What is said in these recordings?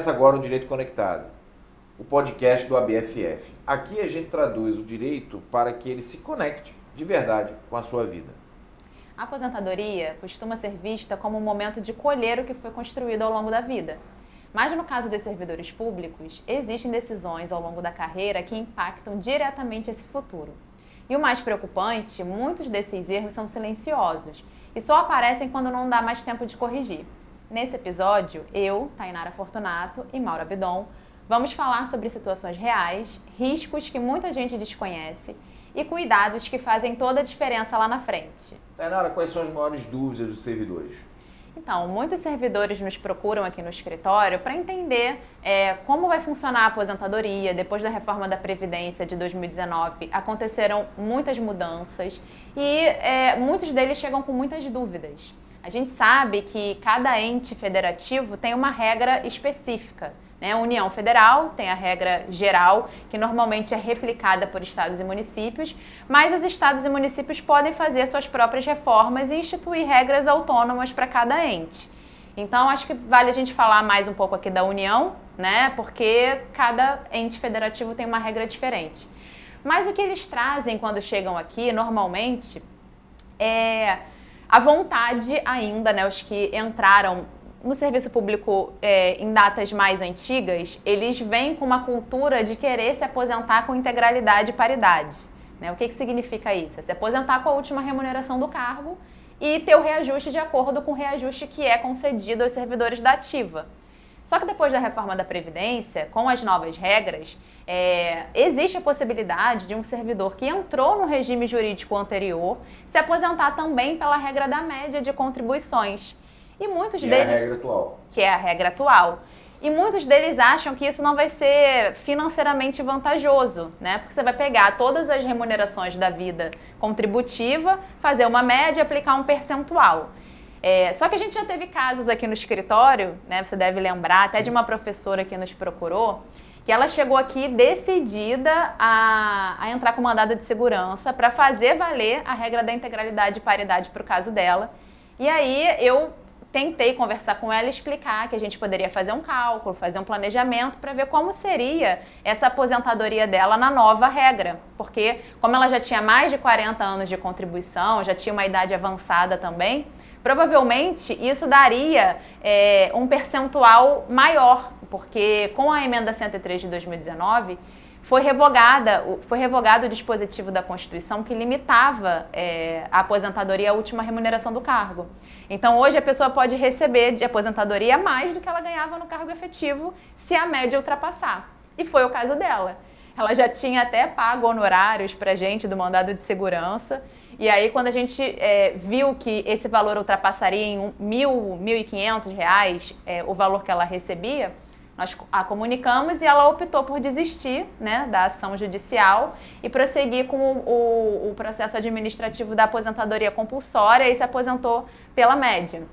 Começa agora o Direito Conectado, o podcast do ABFF. Aqui a gente traduz o direito para que ele se conecte de verdade com a sua vida. A aposentadoria costuma ser vista como um momento de colher o que foi construído ao longo da vida. Mas no caso dos servidores públicos, existem decisões ao longo da carreira que impactam diretamente esse futuro. E o mais preocupante, muitos desses erros são silenciosos e só aparecem quando não dá mais tempo de corrigir. Nesse episódio, eu, Tainara Fortunato e Mauro Abidon vamos falar sobre situações reais, riscos que muita gente desconhece e cuidados que fazem toda a diferença lá na frente. Tainara, quais são as maiores dúvidas dos servidores? Então, muitos servidores nos procuram aqui no escritório para entender como vai funcionar a aposentadoria. Depois da reforma da Previdência de 2019, aconteceram muitas mudanças e muitos deles chegam com muitas dúvidas. A gente sabe que cada ente federativo tem uma regra específica, né? A União Federal tem a regra geral, que normalmente é replicada por estados e municípios, mas os estados e municípios podem fazer suas próprias reformas e instituir regras autônomas para cada ente. Então, acho que vale a gente falar mais um pouco aqui da União, né? Porque cada ente federativo tem uma regra diferente. Mas o que eles trazem quando chegam aqui, normalmente, é a vontade ainda, né? Os que entraram no serviço público em datas mais antigas, eles vêm com uma cultura de querer se aposentar com integralidade e paridade. Né? O que significa isso? É se aposentar com a última remuneração do cargo e ter o reajuste de acordo com o reajuste que é concedido aos servidores da ativa. Só que depois da reforma da Previdência, com as novas regras, existe a possibilidade de um servidor que entrou no regime jurídico anterior se aposentar também pela regra da média de contribuições. E muitos deles, é a regra atual. Que é a regra atual. E muitos deles acham que isso não vai ser financeiramente vantajoso, né? Porque você vai pegar todas as remunerações da vida contributiva, fazer uma média e aplicar um percentual. Só que a gente já teve casos aqui no escritório, né? Você deve lembrar, até de uma professora que nos procurou, que ela chegou aqui decidida a entrar com mandado de segurança para fazer valer a regra da integralidade e paridade para o caso dela. E aí eu tentei conversar com ela e explicar que a gente poderia fazer um cálculo, fazer um planejamento para ver como seria essa aposentadoria dela na nova regra. Porque como ela já tinha mais de 40 anos de contribuição, já tinha uma idade avançada também, provavelmente isso daria um percentual maior, porque com a emenda 103 de 2019, foi revogado o dispositivo da Constituição que limitava a aposentadoria à última remuneração do cargo. Então, hoje a pessoa pode receber de aposentadoria mais do que ela ganhava no cargo efetivo se a média ultrapassar. E foi o caso dela. Ela já tinha até pago honorários pra gente do mandado de segurança. E aí, quando a gente viu que esse valor ultrapassaria em R$1.500, o valor que ela recebia, nós a comunicamos e ela optou por desistir, né, da ação judicial e prosseguir com o processo administrativo da aposentadoria compulsória e se aposentou pela média.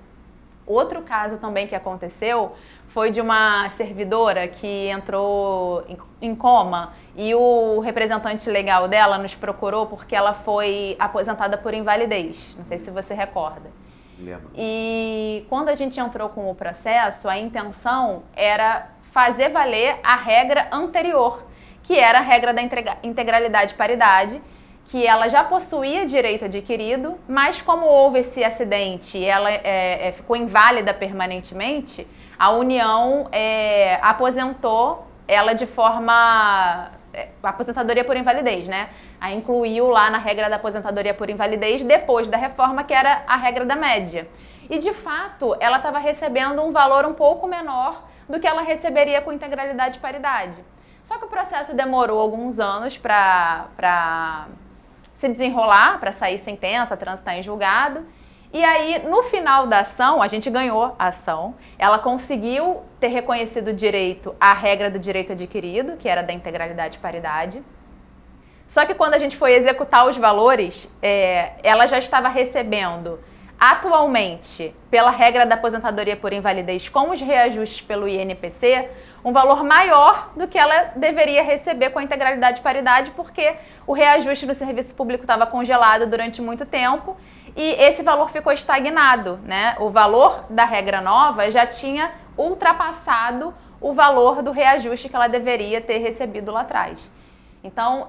Outro caso também que aconteceu foi de uma servidora que entrou em coma e o representante legal dela nos procurou porque ela foi aposentada por invalidez. Não sei se você recorda. Lembro. E quando a gente entrou com o processo, a intenção era fazer valer a regra anterior, que era a regra da integralidade e paridade, que ela já possuía direito adquirido, mas como houve esse acidente e ela ficou inválida permanentemente, a União aposentou ela de forma... aposentadoria por invalidez, né? A incluiu lá na regra da aposentadoria por invalidez depois da reforma, que era a regra da média. E, de fato, ela estava recebendo um valor um pouco menor do que ela receberia com integralidade e paridade. Só que o processo demorou alguns anos para se desenrolar, para sair sentença, transitar em julgado. E aí, no final da ação, a gente ganhou a ação. Ela conseguiu ter reconhecido o direito à regra do direito adquirido, que era da integralidade e paridade. Só que quando a gente foi executar os valores, ela já estava recebendo atualmente, pela regra da aposentadoria por invalidez com os reajustes pelo INPC, um valor maior do que ela deveria receber com a integralidade de paridade, porque o reajuste no serviço público estava congelado durante muito tempo e esse valor ficou estagnado, né? O valor da regra nova já tinha ultrapassado o valor do reajuste que ela deveria ter recebido lá atrás. Então,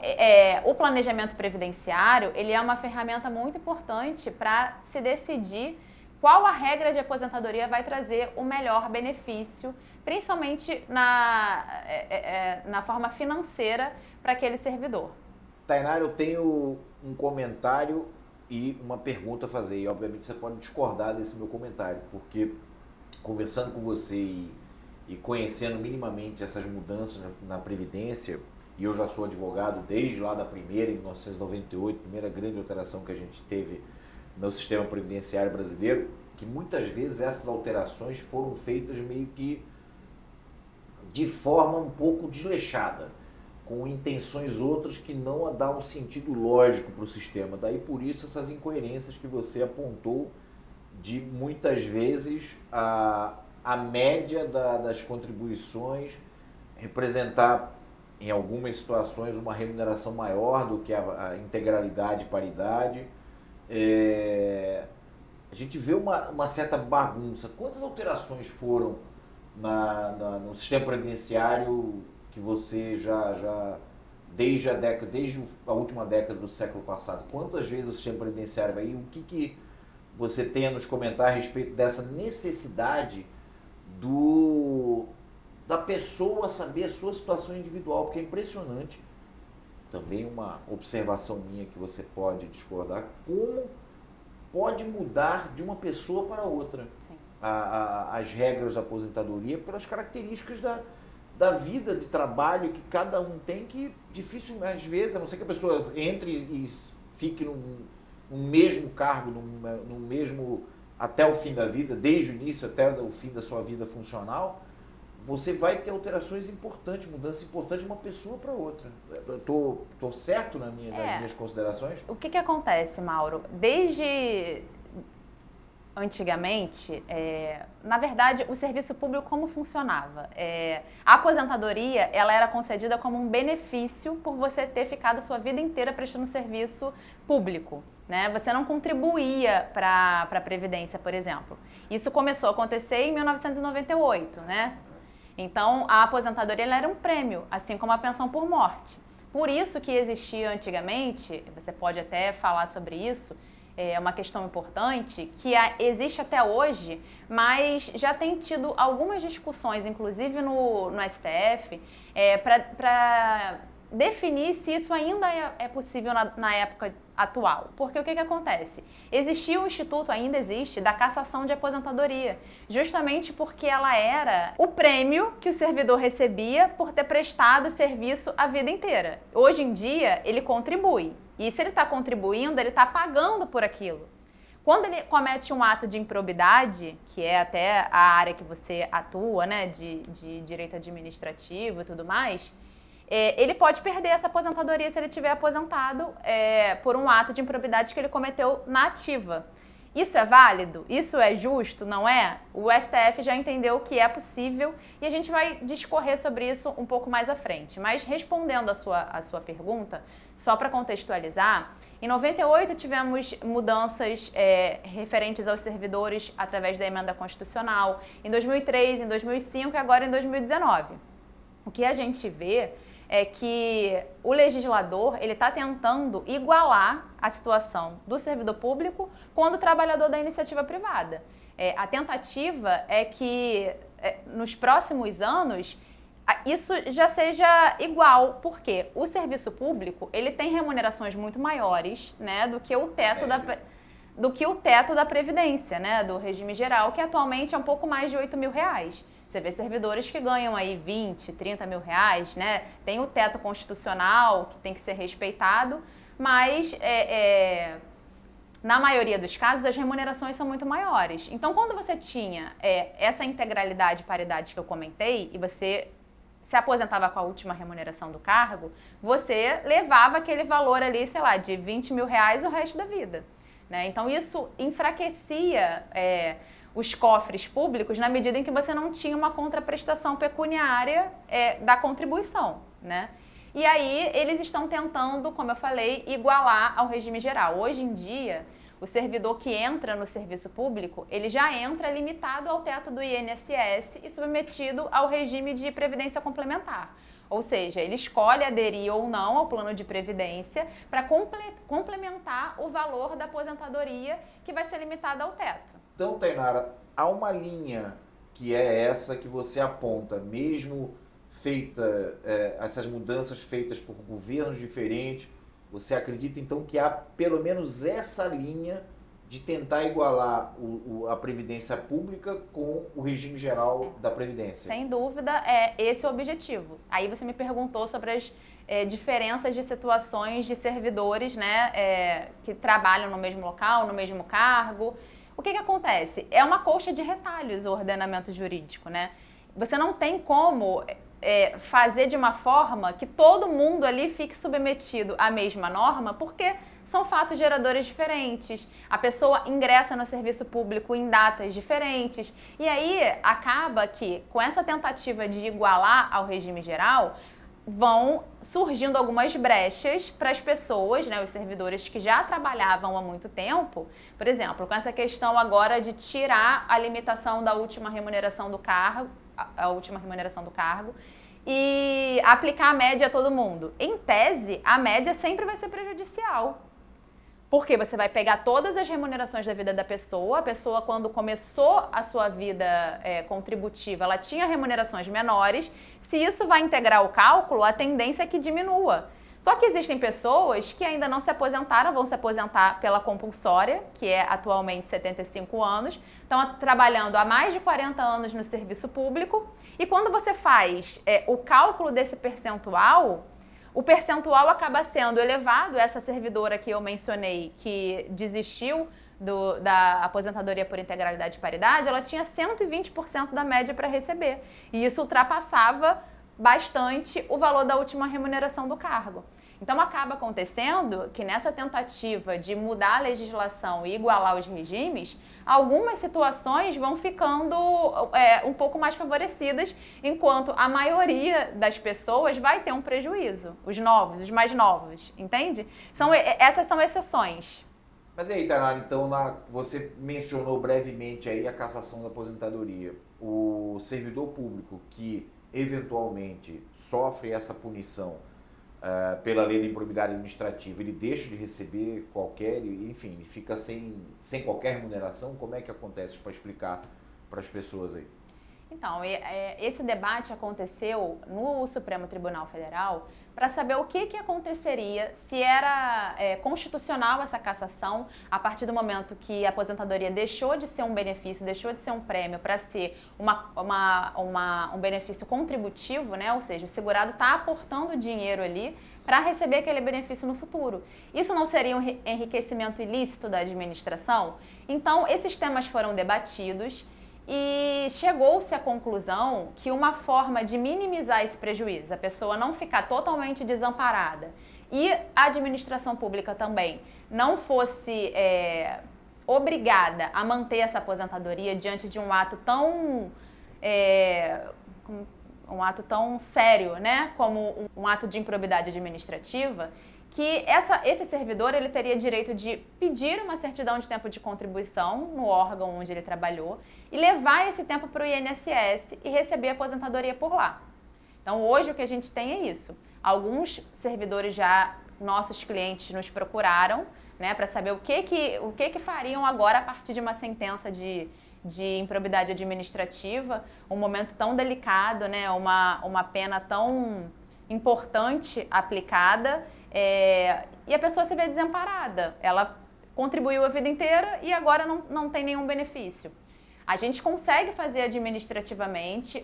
o planejamento previdenciário, ele é uma ferramenta muito importante para se decidir qual a regra de aposentadoria vai trazer o melhor benefício, principalmente na forma financeira para aquele servidor. Tainara, eu tenho um comentário e uma pergunta a fazer. E, obviamente, você pode discordar desse meu comentário, porque conversando com você e conhecendo minimamente essas mudanças na Previdência, e eu já sou advogado desde lá da primeira, em 1998, primeira grande alteração que a gente teve no sistema previdenciário brasileiro, que muitas vezes essas alterações foram feitas meio que de forma um pouco desleixada, com intenções outras que não dão um sentido lógico para o sistema. Daí por isso essas incoerências que você apontou de muitas vezes a média das contribuições representar em algumas situações uma remuneração maior do que a integralidade e paridade. A gente vê uma certa bagunça. Quantas alterações foram no sistema previdenciário que você já desde a última década do século passado? Quantas vezes o sistema previdenciário vai? E o que você tem a nos comentar a respeito dessa necessidade da pessoa saber a sua situação individual? Porque é impressionante, também uma observação minha que você pode discordar, como pode mudar de uma pessoa para outra as regras da aposentadoria pelas características da vida de trabalho que cada um tem, que dificilmente, às vezes, a não ser que a pessoa entre e fique no mesmo cargo, no mesmo até o fim da vida, desde o início até o fim da sua vida funcional, você vai ter alterações importantes, mudanças importantes de uma pessoa para outra. Estou certo nas minhas considerações? O que acontece, Mauro? Desde antigamente, na verdade, o serviço público como funcionava? A aposentadoria, ela era concedida como um benefício por você ter ficado a sua vida inteira prestando serviço público, né? Você não contribuía para a Previdência, por exemplo. Isso começou a acontecer em 1998, né? Então, a aposentadoria ela era um prêmio, assim como a pensão por morte. Por isso que existia antigamente, você pode até falar sobre isso, é uma questão importante, que existe até hoje, mas já tem tido algumas discussões, inclusive no STF, para definir se isso ainda é possível na época atual. Porque o que acontece? Existia o instituto, ainda existe, da cassação de aposentadoria, justamente porque ela era o prêmio que o servidor recebia por ter prestado serviço a vida inteira. Hoje em dia, ele contribui. E se ele está contribuindo, ele está pagando por aquilo. Quando ele comete um ato de improbidade, que é até a área que você atua, né, de direito administrativo e tudo mais, ele pode perder essa aposentadoria se ele tiver aposentado por um ato de improbidade que ele cometeu na ativa. Isso é válido? Isso é justo? Não é? O STF já entendeu que é possível e a gente vai discorrer sobre isso um pouco mais à frente. Mas respondendo a sua pergunta, só para contextualizar, em 98 tivemos mudanças referentes aos servidores através da emenda constitucional, em 2003, em 2005 e agora em 2019. O que a gente vê é que o legislador ele está tentando igualar a situação do servidor público com do trabalhador da iniciativa privada. A tentativa é que nos próximos anos isso já seja igual, porque o serviço público ele tem remunerações muito maiores, né, do que o teto da Previdência, né, do regime geral, que atualmente é um pouco mais de R$8.000. Você vê servidores que ganham aí 20, 30 mil reais, né? Tem o teto constitucional que tem que ser respeitado, mas na maioria dos casos as remunerações são muito maiores. Então, quando você tinha essa integralidade e paridade que eu comentei e você se aposentava com a última remuneração do cargo, você levava aquele valor ali, sei lá, de 20 mil reais o resto da vida. né? Então isso enfraquecia os cofres públicos na medida em que você não tinha uma contraprestação pecuniária da contribuição, né? E aí eles estão tentando, como eu falei, igualar ao regime geral. Hoje em dia, o servidor que entra no serviço público, ele já entra limitado ao teto do INSS e submetido ao regime de previdência complementar. Ou seja, ele escolhe aderir ou não ao plano de previdência para complementar o valor da aposentadoria que vai ser limitado ao teto. Então, Tainara, há uma linha que é essa que você aponta, mesmo essas mudanças feitas por governos diferentes, você acredita então que há pelo menos essa linha de tentar igualar a Previdência Pública com o regime geral da Previdência? Sem dúvida, é esse o objetivo. Aí você me perguntou sobre as diferenças de situações de servidores, né, que trabalham no mesmo local, no mesmo cargo. O que acontece? É uma colcha de retalhos o ordenamento jurídico, né? Você não tem como fazer de uma forma que todo mundo ali fique submetido à mesma norma, porque são fatos geradores diferentes. A pessoa ingressa no serviço público em datas diferentes. E aí acaba que, com essa tentativa de igualar ao regime geral, vão surgindo algumas brechas para as pessoas, né, os servidores que já trabalhavam há muito tempo. Por exemplo, com essa questão agora de tirar a limitação da última remuneração do cargo, e aplicar a média a todo mundo. Em tese, a média sempre vai ser prejudicial. Porque você vai pegar todas as remunerações da vida da pessoa. A pessoa, quando começou a sua vida contributiva, ela tinha remunerações menores. Se isso vai integrar o cálculo, a tendência é que diminua. Só que existem pessoas que ainda não se aposentaram, vão se aposentar pela compulsória, que é atualmente 75 anos, estão trabalhando há mais de 40 anos no serviço público, e quando você faz o cálculo desse percentual, o percentual acaba sendo elevado. Essa servidora que eu mencionei, que desistiu da aposentadoria por integralidade e paridade, ela tinha 120% da média para receber, e isso ultrapassava bastante o valor da última remuneração do cargo. Então acaba acontecendo que nessa tentativa de mudar a legislação e igualar os regimes, algumas situações vão ficando um pouco mais favorecidas, enquanto a maioria das pessoas vai ter um prejuízo. Os mais novos, entende? Essas são exceções. Mas aí, Tainara, então você mencionou brevemente aí a cassação da aposentadoria. O servidor público que eventualmente sofre essa punição pela lei da improbidade administrativa, ele deixa de receber enfim, ele fica sem qualquer remuneração? Como é que acontece, para explicar para as pessoas aí? Então, esse debate aconteceu no Supremo Tribunal Federal para saber o que aconteceria se era constitucional essa cassação a partir do momento que a aposentadoria deixou de ser um benefício, deixou de ser um prêmio para ser um benefício contributivo, né? Ou seja, o segurado está aportando dinheiro ali para receber aquele benefício no futuro. Isso não seria um enriquecimento ilícito da administração? Então, esses temas foram debatidos e chegou-se à conclusão que uma forma de minimizar esse prejuízo, a pessoa não ficar totalmente desamparada e a administração pública também não fosse obrigada a manter essa aposentadoria diante de um ato tão sério, né, como um ato de improbidade administrativa, que esse servidor ele teria direito de pedir uma certidão de tempo de contribuição no órgão onde ele trabalhou e levar esse tempo para o INSS e receber a aposentadoria por lá. Então, hoje o que a gente tem é isso. Alguns servidores nossos clientes nos procuraram, né, para saber o que fariam agora a partir de uma sentença de improbidade administrativa, um momento tão delicado, né, uma pena tão importante aplicada, e a pessoa se vê desamparada. Ela contribuiu a vida inteira e agora não tem nenhum benefício. A gente consegue fazer administrativamente,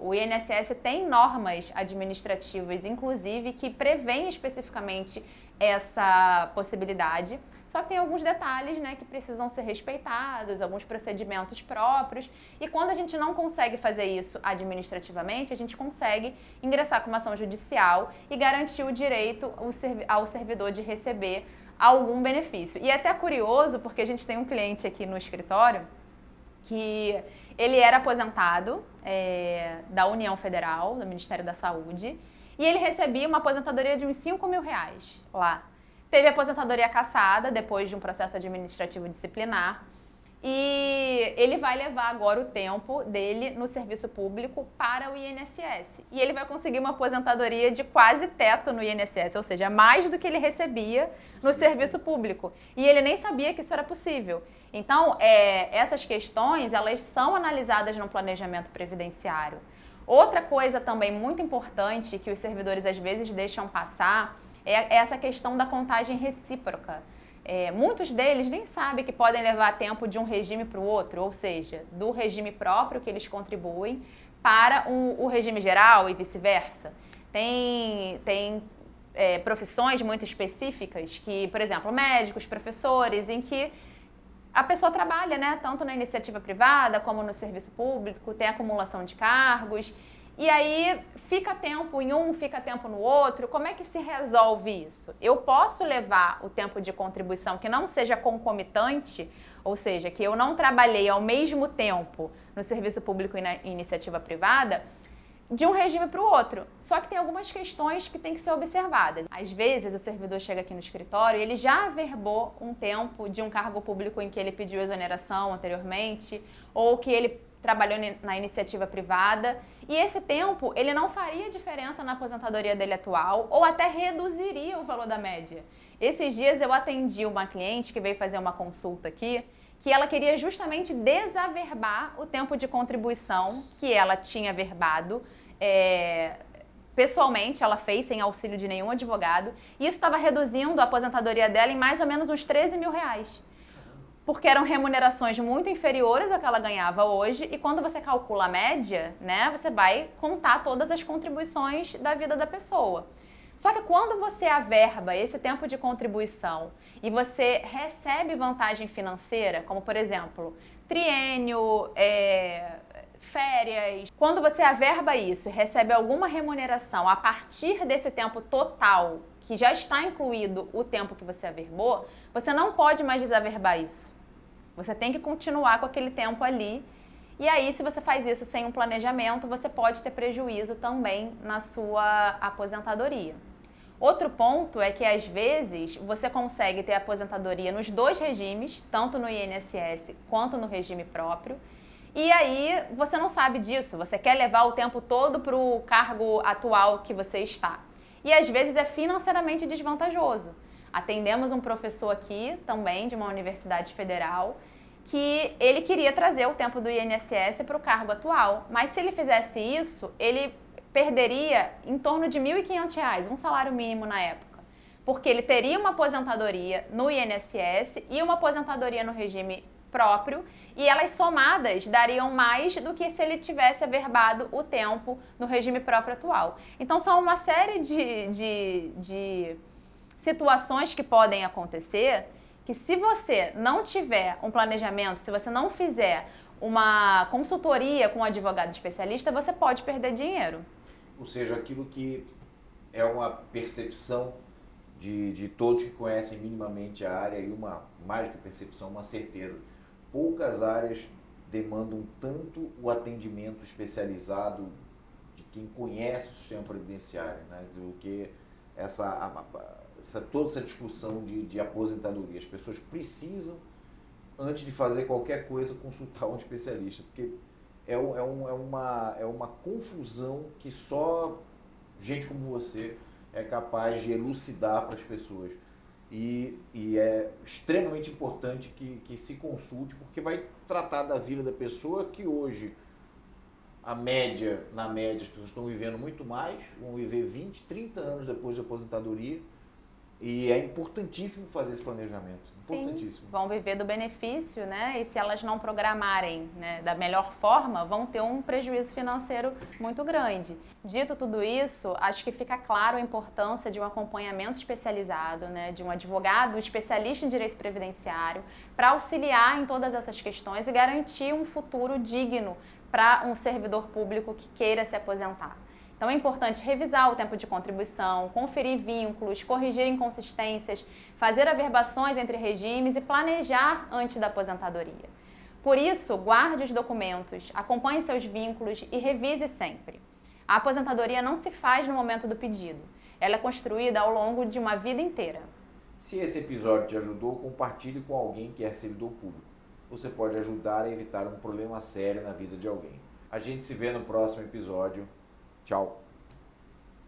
o INSS tem normas administrativas, inclusive, que prevêem especificamente essa possibilidade, só que tem alguns detalhes, né, que precisam ser respeitados, alguns procedimentos próprios, e quando a gente não consegue fazer isso administrativamente, a gente consegue ingressar com uma ação judicial e garantir o direito ao servidor de receber algum benefício. E é até curioso, porque a gente tem um cliente aqui no escritório que ele era aposentado da União Federal, do Ministério da Saúde, e ele recebia uma aposentadoria de uns 5 mil reais lá. Teve aposentadoria cassada depois de um processo administrativo disciplinar. E ele vai levar agora o tempo dele no serviço público para o INSS. E ele vai conseguir uma aposentadoria de quase teto no INSS, ou seja, mais do que ele recebia no serviço público. E ele nem sabia que isso era possível. Então, essas questões, elas são analisadas no planejamento previdenciário. Outra coisa também muito importante que os servidores às vezes deixam passar é essa questão da contagem recíproca. Muitos deles nem sabem que podem levar tempo de um regime para o outro, ou seja, do regime próprio que eles contribuem para o regime geral e vice-versa. Tem profissões muito específicas que, por exemplo, médicos, professores, em que a pessoa trabalha, né, tanto na iniciativa privada como no serviço público, tem acumulação de cargos. E aí fica tempo em um, fica tempo no outro. Como é que se resolve isso? Eu posso levar o tempo de contribuição que não seja concomitante, ou seja, que eu não trabalhei ao mesmo tempo no serviço público e na iniciativa privada, de um regime para o outro. Só que tem algumas questões que têm que ser observadas. Às vezes o servidor chega aqui no escritório e ele já averbou um tempo de um cargo público em que ele pediu exoneração anteriormente, ou que ele trabalhou na iniciativa privada, e esse tempo ele não faria diferença na aposentadoria dele atual, ou até reduziria o valor da média. Esses dias eu atendi uma cliente que veio fazer uma consulta aqui, que ela queria justamente desaverbar o tempo de contribuição que ela tinha averbado. Pessoalmente, ela fez sem auxílio de nenhum advogado, e isso estava reduzindo a aposentadoria dela em mais ou menos uns 13 mil reais. Porque eram remunerações muito inferiores ao que ela ganhava hoje, e quando você calcula a média, né, você vai contar todas as contribuições da vida da pessoa. Só que quando você averba esse tempo de contribuição e você recebe vantagem financeira, como por exemplo, triênio, férias, quando você averba isso e recebe alguma remuneração a partir desse tempo total, que já está incluído o tempo que você averbou, você não pode mais desaverbar isso. Você tem que continuar com aquele tempo ali. E aí, se você faz isso sem um planejamento, você pode ter prejuízo também na sua aposentadoria. Outro ponto é que, às vezes, você consegue ter aposentadoria nos dois regimes, tanto no INSS quanto no regime próprio. E aí, você não sabe disso. Você quer levar o tempo todo para o cargo atual que você está. E, às vezes, é financeiramente desvantajoso. Atendemos um professor aqui, também, de uma universidade federal, que ele queria trazer o tempo do INSS para o cargo atual. Mas se ele fizesse isso, ele perderia em torno de R$ 1.500, um salário mínimo na época. Porque ele teria uma aposentadoria no INSS e uma aposentadoria no regime próprio, e elas somadas dariam mais do que se ele tivesse averbado o tempo no regime próprio atual. Então, são uma série de situações que podem acontecer que, se você não tiver um planejamento, se você não fizer uma consultoria com um advogado especialista, você pode perder dinheiro. Ou seja, aquilo que é uma percepção de todos que conhecem minimamente a área, e uma mais do que percepção, uma certeza. Poucas áreas demandam tanto o atendimento especializado de quem conhece o sistema previdenciário, né, do que toda essa discussão de aposentadoria. As pessoas precisam, antes de fazer qualquer coisa, consultar um especialista, porque é uma confusão que só gente como você é capaz de elucidar para as pessoas. E é extremamente importante que se consulte, porque vai tratar da vida da pessoa, que hoje, na média, as pessoas estão vivendo muito mais, vão viver 20, 30 anos depois da aposentadoria, e é importantíssimo fazer esse planejamento. Importantíssimo. Sim, vão viver do benefício, né? E se elas não programarem, né, da melhor forma, vão ter um prejuízo financeiro muito grande. Dito tudo isso, acho que fica claro a importância de um acompanhamento especializado, né, de um advogado especialista em direito previdenciário, para auxiliar em todas essas questões e garantir um futuro digno para um servidor público que queira se aposentar. Então é importante revisar o tempo de contribuição, conferir vínculos, corrigir inconsistências, fazer averbações entre regimes e planejar antes da aposentadoria. Por isso, guarde os documentos, acompanhe seus vínculos e revise sempre. A aposentadoria não se faz no momento do pedido, ela é construída ao longo de uma vida inteira. Se esse episódio te ajudou, compartilhe com alguém que é servidor público. Você pode ajudar a evitar um problema sério na vida de alguém. A gente se vê no próximo episódio. Tchau!